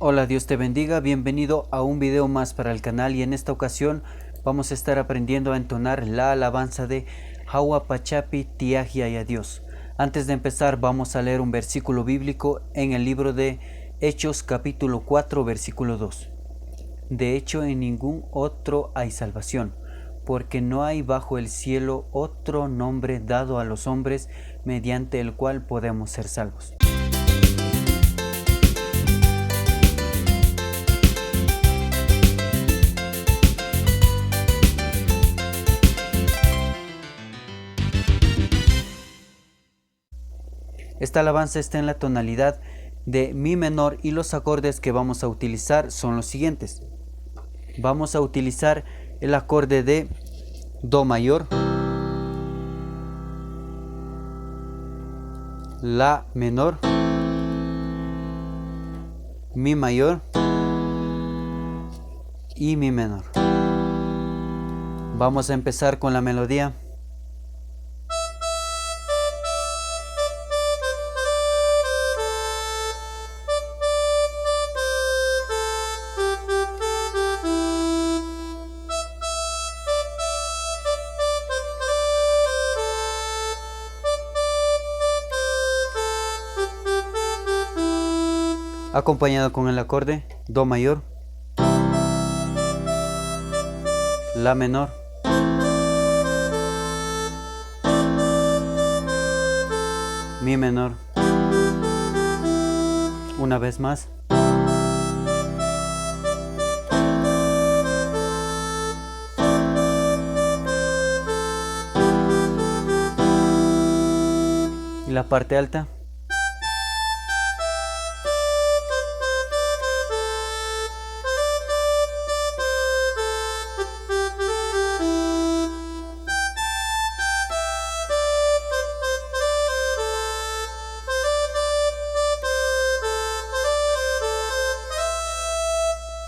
Hola, Dios te bendiga, bienvenido a un video más para el canal y en esta ocasión vamos a estar aprendiendo a entonar la alabanza de Hawa Pachapi Tiagia y a Dios. Antes de empezar vamos a leer un versículo bíblico en el libro de Hechos capítulo 4 versículo 2. De hecho en ningún otro hay salvación, porque no hay bajo el cielo otro nombre dado a los hombres mediante el cual podemos ser salvos. Esta alabanza está en la tonalidad de mi menor y los acordes que vamos a utilizar son los siguientes. Vamos a utilizar el acorde de do mayor, la menor, mi mayor y mi menor. Vamos a empezar con la melodía. Acompañado con el acorde do mayor, la menor, mi menor, una vez más, y la parte alta.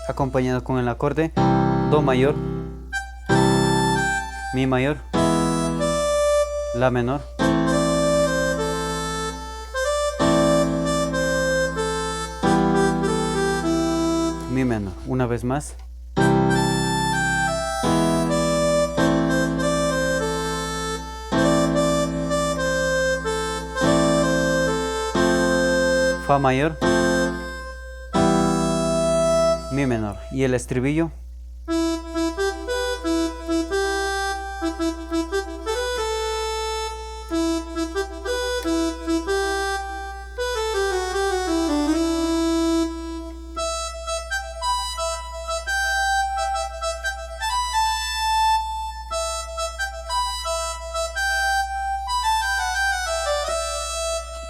Acompañado con el acorde do mayor, mi mayor, la menor, mi menor, una vez más, fa mayor, mi menor y el estribillo.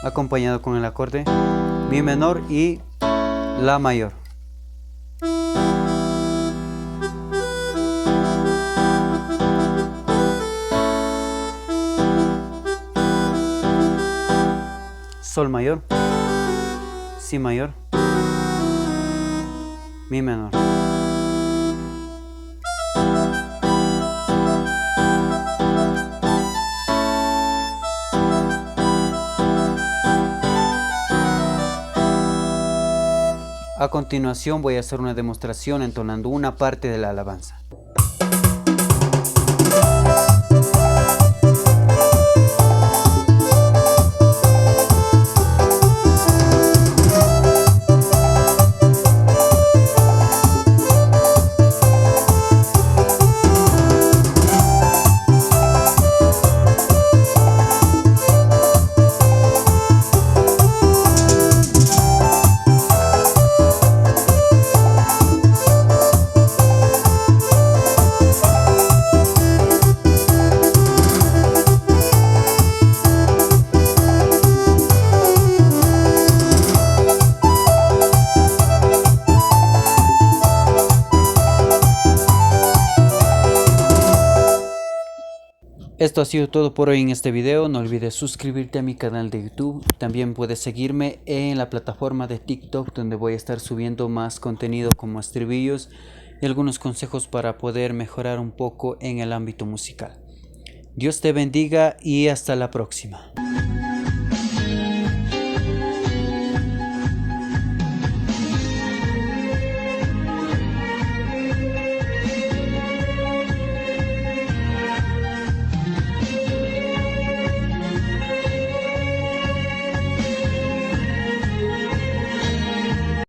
Acompañado con el acorde mi menor y la mayor. Sol mayor, si mayor, mi menor. A continuación voy a hacer una demostración entonando una parte de la alabanza. Esto ha sido todo por hoy en este video. No olvides suscribirte a mi canal de YouTube. También puedes seguirme en la plataforma de TikTok, donde voy a estar subiendo más contenido como estribillos y algunos consejos para poder mejorar un poco en el ámbito musical. Dios te bendiga y hasta la próxima.